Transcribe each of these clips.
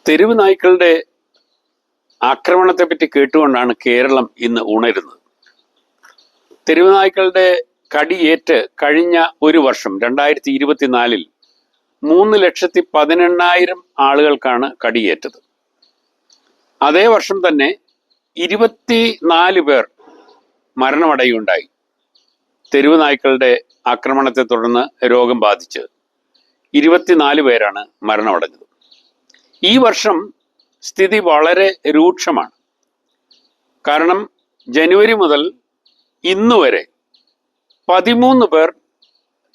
തെരുവ് നായ്ക്കളുടെ ആക്രമണത്തെപ്പറ്റി കേട്ടുകൊണ്ടാണ് കേരളം ഇന്ന് ഉണരുന്നത്. തെരുവ് നായ്ക്കളുടെ കടിയേറ്റ് കഴിഞ്ഞ ഒരു വർഷം 2024 3,18,000 ആളുകൾക്കാണ് കടിയേറ്റത്. അതേ വർഷം തന്നെ 24 പേർ മരണമടയുണ്ടായി. തെരുവ് നായ്ക്കളുടെ ആക്രമണത്തെ തുടർന്ന് രോഗം ബാധിച്ച് 24 പേരാണ് മരണമടഞ്ഞത്. ഈ വർഷം സ്ഥിതി വളരെ രൂക്ഷമാണ്. കാരണം ജനുവരി മുതൽ ഇന്നുവരെ 13 പേർ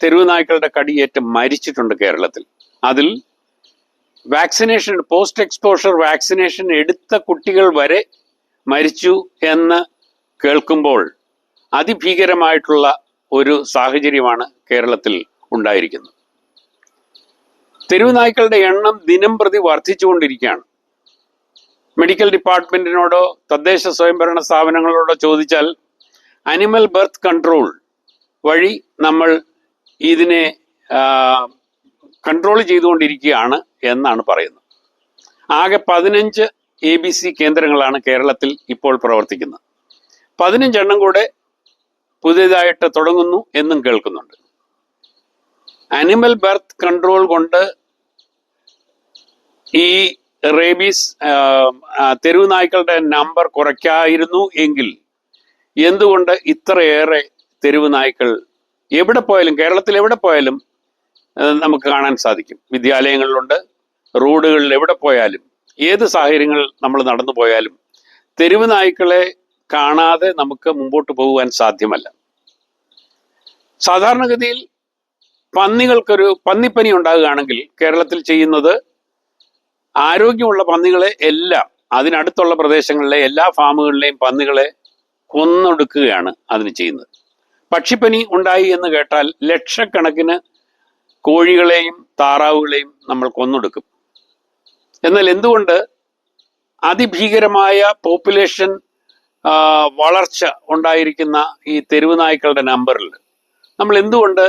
തെരുവ് നായ്ക്കളുടെ കടിയേറ്റ് മരിച്ചിട്ടുണ്ട് കേരളത്തിൽ. അതിൽ വാക്സിനേഷൻ, പോസ്റ്റ് എക്സ്പോഷർ വാക്സിനേഷൻ എടുത്ത കുട്ടികൾ വരെ മരിച്ചു എന്ന് കേൾക്കുമ്പോൾ അതിഭീകരമായിട്ടുള്ള ഒരു സാഹചര്യമാണ് കേരളത്തിൽ ഉണ്ടായിരിക്കുന്നത്. തെരുവ് നായ്ക്കളുടെ എണ്ണം ദിനം പ്രതി വർദ്ധിച്ചുകൊണ്ടിരിക്കുകയാണ്. മെഡിക്കൽ ഡിപ്പാർട്ട്മെന്റിനോടോ തദ്ദേശ സ്വയംഭരണ സ്ഥാപനങ്ങളോടോ ചോദിച്ചാൽ അനിമൽ ബർത്ത് കൺട്രോൾ വഴി നമ്മൾ ഇതിനെ കൺട്രോൾ ചെയ്തുകൊണ്ടിരിക്കുകയാണ് എന്നാണ് പറയുന്നത്. ആകെ 15 ABC കേന്ദ്രങ്ങളാണ് കേരളത്തിൽ ഇപ്പോൾ പ്രവർത്തിക്കുന്നത്. 15 എണ്ണം കൂടെ പുതിയതായിട്ട് തുടങ്ങുന്നു എന്നും കേൾക്കുന്നുണ്ട്. അനിമൽ ബർത്ത് കൺട്രോൾ കൊണ്ട് ഈ റേബീസ് തെരുവ് നായ്ക്കളുടെ നമ്പർ കുറയ്ക്കായിരുന്നു എങ്കിൽ എന്തുകൊണ്ട് ഇത്രയേറെ തെരുവ് നായ്ക്കൾ എവിടെ പോയാലും, കേരളത്തിൽ എവിടെ പോയാലും നമുക്ക് കാണാൻ സാധിക്കും. വിദ്യാലയങ്ങളിലുണ്ട്, റോഡുകളിൽ എവിടെ പോയാലും, ഏത് സാഹചര്യങ്ങൾ നമ്മൾ നടന്നു പോയാലും തെരുവ് നായ്ക്കളെ കാണാതെ നമുക്ക് മുമ്പോട്ട് പോകുവാൻ സാധ്യമല്ല. സാധാരണഗതിയിൽ പന്നികൾക്കൊരു പന്നിപ്പനി ഉണ്ടാകുകയാണെങ്കിൽ കേരളത്തിൽ ചെയ്യുന്നത് ആരോഗ്യമുള്ള പന്നികളെ എല്ലാം അതിനടുത്തുള്ള പ്രദേശങ്ങളിലെ എല്ലാ ഫാമുകളിലെയും പന്നികളെ കൊന്നൊടുക്കുകയാണ് അതിന് ചെയ്യുന്നത്. പക്ഷിപ്പനി ഉണ്ടായി എന്ന് കേട്ടാൽ ലക്ഷക്കണക്കിന് കോഴികളെയും താറാവുകളെയും നമ്മൾ കൊന്നൊടുക്കും. എന്നാൽ എന്തുകൊണ്ട് അതിഭീകരമായ പോപ്പുലേഷൻ വളർച്ച ഉണ്ടായിരിക്കുന്ന ഈ തെരുവ് നായ്ക്കളുടെ നമ്പറിൽ നമ്മൾ എന്തുകൊണ്ട്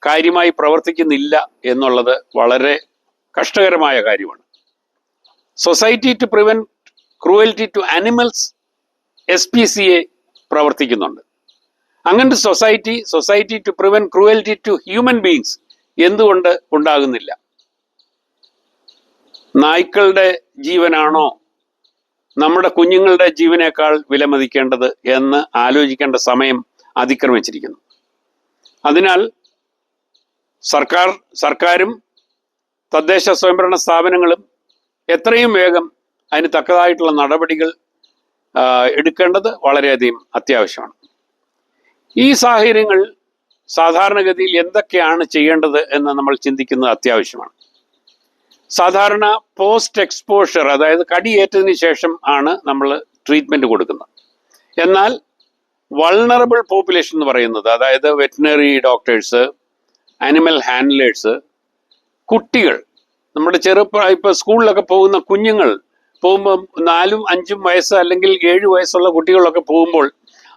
കാര്യമായി പ്രവർത്തിക്കുന്നില്ല എന്നുള്ളത് വളരെ കഷ്ടകരമായ കാര്യമാണ്. Society to prevent cruelty to animals SPCA പ്രവർത്തിക്കുന്നുണ്ട്. അങ്ങനത്തെ society to prevent cruelty to human beings എന്തുകൊണ്ട് ഉണ്ടാകുന്നില്ല? നായ്ക്കളുടെ ജീവനാണോ നമ്മുടെ കുഞ്ഞുങ്ങളുടെ ജീവനേക്കാൾ വിലമതിക്കേണ്ടത് എന്ന് ആലോചിക്കേണ്ട സമയം അതിക്രമിച്ചിരിക്കുന്നു. അതിനാൽ സർക്കാരും തദ്ദേശ സ്വയംഭരണ സ്ഥാപനങ്ങളും എത്രയും വേഗം അതിന് തക്കതായിട്ടുള്ള നടപടികൾ എടുക്കേണ്ടത് വളരെയധികം അത്യാവശ്യമാണ്. ഈ സാഹചര്യങ്ങൾ സാധാരണഗതിയിൽ എന്തൊക്കെയാണ് ചെയ്യേണ്ടത് എന്ന് നമ്മൾ ചിന്തിക്കുന്നത് അത്യാവശ്യമാണ്. സാധാരണ പോസ്റ്റ് എക്സ്പോഷർ, അതായത് കടിയേറ്റതിന് ശേഷം ആണ് നമ്മൾ ട്രീറ്റ്മെന്റ് കൊടുക്കുന്നത്. എന്നാൽ വൾണറബിൾ പോപ്പുലേഷൻ എന്ന് പറയുന്നത്, അതായത് വെറ്റിനറി ഡോക്ടേഴ്സ്, ആനിമൽ ഹാൻഡ്ലേഴ്സ്, കുട്ടികൾ, നമ്മുടെ ഇപ്പോൾ സ്കൂളിലൊക്കെ പോകുന്ന കുഞ്ഞുങ്ങൾ പോകുമ്പോൾ 4-5 വയസ്സ് അല്ലെങ്കിൽ 7 വയസ്സുള്ള കുട്ടികളൊക്കെ പോകുമ്പോൾ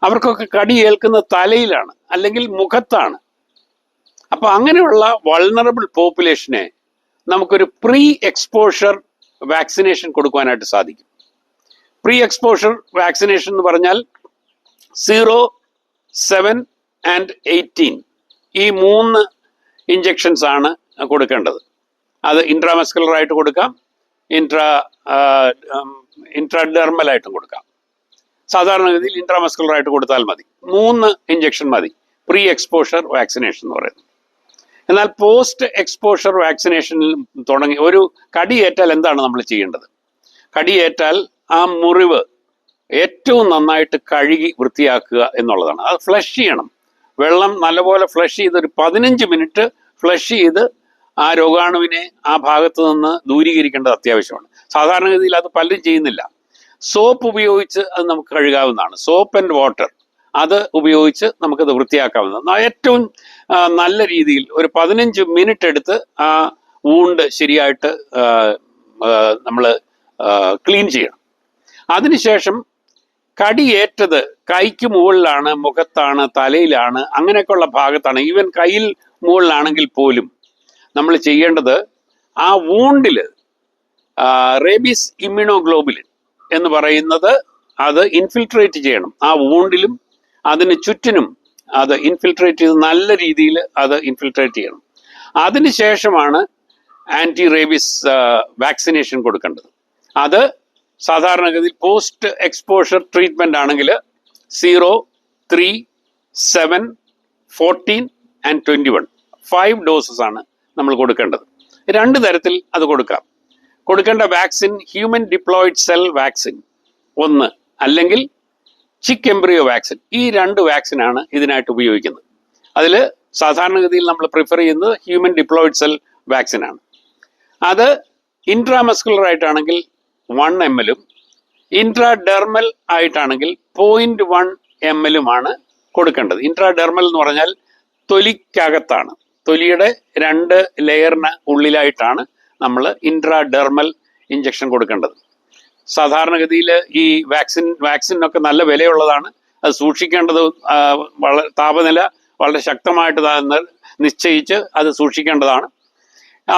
അവർക്കൊക്കെ കടിയേൽക്കുന്ന തലയിലാണ് അല്ലെങ്കിൽ മുഖത്താണ്. അപ്പൊ അങ്ങനെയുള്ള വൾണറബിൾ പോപ്പുലേഷനെ നമുക്കൊരു പ്രീ എക്സ്പോഷർ വാക്സിനേഷൻ കൊടുക്കുവാനായിട്ട് സാധിക്കും. പ്രീ എക്സ്പോഷർ വാക്സിനേഷൻ എന്ന് പറഞ്ഞാൽ 0, 7 and 18 ഈ 3 ഇഞ്ചക്ഷൻസ് ആണ് കൊടുക്കേണ്ടത്. അത് ഇൻട്രാമസ്കുലർ ആയിട്ട് കൊടുക്കാം, ഇൻട്രാഡെർമൽ ആയിട്ടും കൊടുക്കാം. സാധാരണഗതിയിൽ ഇൻട്രാമസ്കുലർ ആയിട്ട് കൊടുത്താൽ മതി. 3 ഇഞ്ചക്ഷൻ മതി പ്രീ എക്സ്പോഷർ വാക്സിനേഷൻ എന്ന് പറയുന്നത്. എന്നാൽ പോസ്റ്റ് എക്സ്പോഷർ വാക്സിനേഷനിൽ തുടങ്ങി ഒരു കടിയേറ്റാൽ എന്താണ് നമ്മൾ ചെയ്യേണ്ടത്? കടിയേറ്റാൽ ആ മുറിവ് ഏറ്റവും നന്നായിട്ട് കഴുകി വൃത്തിയാക്കുക എന്നുള്ളതാണ്. അത് ഫ്ലഷ് ചെയ്യണം. വെള്ളം നല്ലപോലെ ഫ്ലഷ് ചെയ്ത് ഒരു 15 മിനിറ്റ് ഫ്ലഷ് ചെയ്ത് ആ രോഗാണുവിനെ ആ ഭാഗത്ത് നിന്ന് ദൂരീകരിക്കേണ്ടത് അത്യാവശ്യമാണ്. സാധാരണഗതിയിൽ അത് പലരും ചെയ്യുന്നില്ല. സോപ്പ് ഉപയോഗിച്ച് അത് നമുക്ക് കഴുകാവുന്നതാണ്. സോപ്പ് ആൻഡ് വാട്ടർ അത് ഉപയോഗിച്ച് നമുക്കത് വൃത്തിയാക്കാവുന്നതാണ്. ഏറ്റവും നല്ല രീതിയിൽ ഒരു 15 മിനിറ്റ് എടുത്ത് ആ വൂണ്ട് ശരിയായിട്ട് നമ്മൾ ക്ലീൻ ചെയ്യണം. അതിനുശേഷം കടിയേറ്റത് കൈക്ക് മുകളിലാണ്, മുഖത്താണ്, തലയിലാണ്, അങ്ങനെയൊക്കെയുള്ള ഭാഗത്താണ്, ഈവൻ കയ്യിൽ മുകളിലാണെങ്കിൽ പോലും നമ്മൾ ചെയ്യേണ്ടത് ആ വൂണ്ടിൽ റേബീസ് ഇമ്മ്യൂണോഗ്ലോബുലിൻ എന്ന് പറയുന്നത് അത് ഇൻഫിൽട്രേറ്റ് ചെയ്യണം. ആ വൂണ്ടിലും അതിന് ചുറ്റിനും അത് ഇൻഫിൽട്രേറ്റ് ചെയ്ത് നല്ല രീതിയിൽ അത് ഇൻഫിൽട്രേറ്റ് ചെയ്യണം. അതിനുശേഷമാണ് ആൻറ്റി റേബീസ് വാക്സിനേഷൻ കൊടുക്കേണ്ടത്. അത് സാധാരണഗതിയിൽ പോസ്റ്റ് എക്സ്പോഷർ ട്രീറ്റ്മെൻ്റ് ആണെങ്കിൽ 0, 3, 7, 14 and 21 5 ഡോസസ് ആണ് നമ്മൾ കൊടുക്കേണ്ടത്. 2 തരത്തിൽ അത് കൊടുക്കാം. കൊടുക്കേണ്ട vaccine human diploid cell vaccine 1, അല്ലെങ്കിൽ ചിക്ക് എംബ്രിയോ വാക്സിൻ. ഈ 2 വാക്സിനാണ് ഇതിനായിട്ട് ഉപയോഗിക്കുന്നത്. അതിൽ സാധാരണഗതിയിൽ നമ്മൾ പ്രിഫർ ചെയ്യുന്നത് ഹ്യൂമൻ ഡിപ്ലോയിഡ് സെൽ വാക്സിനാണ്. അത് ഇൻട്രാമസ്കുലർ ആയിട്ടാണെങ്കിൽ 1 ml, ഇൻട്രാഡെർമൽ ആയിട്ടാണെങ്കിൽ 0.1 ml കൊടുക്കേണ്ടത്. ഇൻട്രാഡെർമൽ എന്ന് പറഞ്ഞാൽ തൊലിക്കകത്താണ്, തൊലിയുടെ 2 ലെയറിന് ഉള്ളിലായിട്ടാണ് നമ്മൾ ഇൻട്രാഡെർമൽ ഇഞ്ചക്ഷൻ കൊടുക്കേണ്ടത്. സാധാരണഗതിയിൽ ഈ വാക്സിനൊക്കെ നല്ല വിലയുള്ളതാണ്. അത് സൂക്ഷിക്കേണ്ടത് താപനില വളരെ ശക്തമായിട്ട് നിശ്ചയിച്ച് അത് സൂക്ഷിക്കേണ്ടതാണ്.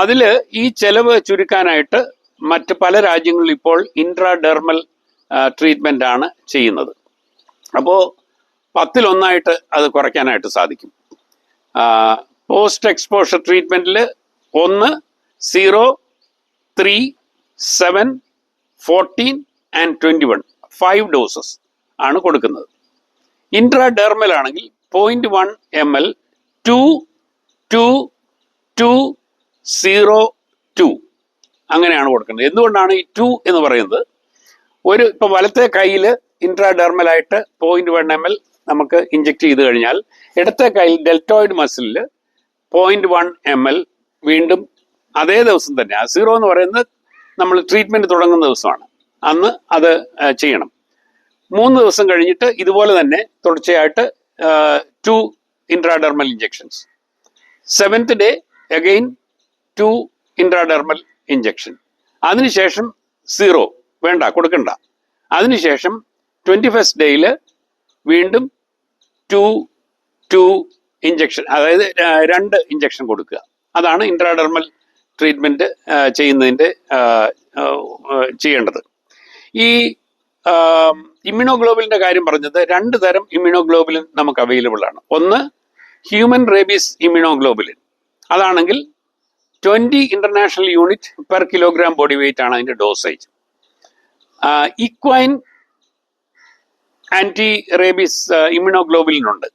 അതിൽ ഈ ചെലവ് ചുരുക്കാനായിട്ട് മറ്റ് പല രാജ്യങ്ങളിൽ ഇപ്പോൾ ഇൻട്രാഡെർമൽ ട്രീറ്റ്മെൻ്റ് ആണ് ചെയ്യുന്നത്. അപ്പോൾ 10-1 അത് കുറയ്ക്കാനായിട്ട് സാധിക്കും. പോസ്റ്റ് എക്സ്പോഷർ ട്രീറ്റ്മെൻറ്റിൽ 1, 0, 3, 7, 14 and 21 5 ഡോസസ് ആണ് കൊടുക്കുന്നത്. ഇൻട്രാഡെർമൽ ആണെങ്കിൽ 0.1 ml 2, 2, 2, 0, 2 അങ്ങനെയാണ് കൊടുക്കുന്നത്. എന്തുകൊണ്ടാണ് ഈ 2 എന്ന് പറയുന്നത്? ഇപ്പോൾ വലത്തെ കയ്യിൽ ഇൻട്രാഡെർമലായിട്ട് 0.1 ml നമുക്ക് ഇഞ്ചെക്ട് ചെയ്ത് കഴിഞ്ഞാൽ ഇടത്തെ കയ്യിൽ ഡെൽറ്റോയിഡ് മസിലിൽ 0.1 ml വീണ്ടും അതേ ദിവസം തന്നെ, ആ 0 എന്ന് പറയുന്നത് നമ്മൾ ട്രീറ്റ്മെൻറ്റ് തുടങ്ങുന്ന ദിവസമാണ്, അന്ന് അത് ചെയ്യണം. 3 ദിവസം കഴിഞ്ഞിട്ട് ഇതുപോലെ തന്നെ തുടർച്ചയായിട്ട് 2 intradermal injections. 7th day again 2 intradermal injection. അതിനുശേഷം 0 വേണ്ട, കൊടുക്കണ്ട. അതിനുശേഷം 21st ഡേയിൽ വീണ്ടും 2 ഇഞ്ചെക്ഷൻ, അതായത് 2 ഇഞ്ചെക്ഷൻ കൊടുക്കുക. അതാണ് ഇൻട്രാഡെർമൽ ട്രീറ്റ്മെൻറ്റ് ചെയ്യേണ്ടത്. ഈ ഇമ്മ്യൂണോഗ്ലോബുലിൻ്റെ കാര്യം പറഞ്ഞത് 2 തരം ഇമ്മ്യൂണോഗ്ലോബുലിൻ നമുക്ക് അവൈലബിൾ ആണ്. ഒന്ന് ഹ്യൂമൻ റേബീസ് ഇമ്മ്യൂണോഗ്ലോബുലിൻ. അതാണെങ്കിൽ 20 international unit per kilogram body weight ആണ് അതിൻ്റെ ഡോസേജ്. ഇക്വൈൻ ആൻറ്റി റേബീസ് ഇമ്മ്യൂണോഗ്ലോബുലിനുണ്ട്.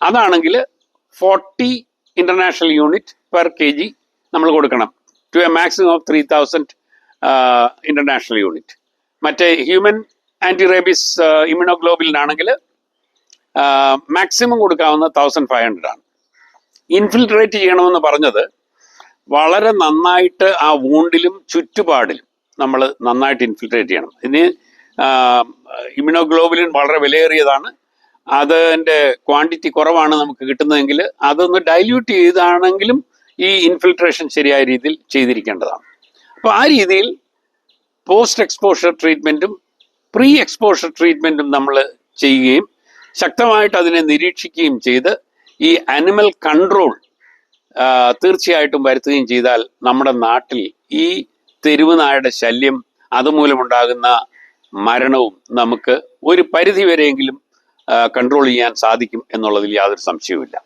അതാണെങ്കിൽ 40 ഇന്റർനാഷണൽ യൂണിറ്റ് പെർ kg നമ്മൾ കൊടുക്കണം, to a maximum of 3000 international unit. മറ്റേ ഹ്യൂമൻ ആൻറ്റി റേബീസ് ഇമ്മ്യൂണോഗ്ലോബുലിനാണെങ്കിൽ മാക്സിമം കൊടുക്കാവുന്ന 1500 ആണ്. ഇൻഫിൽട്രേറ്റ് ചെയ്യണമെന്ന് പറഞ്ഞത് വളരെ നന്നായിട്ട് ആ വൂണ്ടിലും ചുറ്റുപാടിലും നമ്മൾ നന്നായിട്ട് ഇൻഫിൽട്രേറ്റ് ചെയ്യണം. ഇതിന് ഇമ്മ്യൂണോഗ്ലോബുലിൻ വളരെ വിലയേറിയതാണ്. അതിൻ്റെ ക്വാണ്ടിറ്റി കുറവാണ് നമുക്ക് കിട്ടുന്നതെങ്കിൽ അതൊന്ന് ഡൈല്യൂട്ട് ചെയ്താണെങ്കിലും ഈ ഇൻഫിൽട്രേഷൻ ശരിയായ രീതിയിൽ ചെയ്തിരിക്കേണ്ടതാണ്. അപ്പോൾ ആ രീതിയിൽ പോസ്റ്റ് എക്സ്പോഷർ ട്രീറ്റ്മെൻറ്റും പ്രീ എക്സ്പോഷർ ട്രീറ്റ്മെൻറ്റും നമ്മൾ ചെയ്യുകയും ശക്തമായിട്ട് അതിനെ നിരീക്ഷിക്കുകയും ചെയ്ത് ഈ അനിമൽ കൺട്രോൾ തീർച്ചയായിട്ടും വരുത്തുകയും ചെയ്താൽ നമ്മുടെ നാട്ടിൽ ഈ തെരുവ് നായയുടെ ശല്യം, അതുമൂലമുണ്ടാകുന്ന മരണവും നമുക്ക് ഒരു പരിധി വരെയെങ്കിലും കൺട്രോൾ ചെയ്യാൻ സാധിക്കും എന്നുള്ളതിൽ യാതൊരു സംശയവുമില്ല.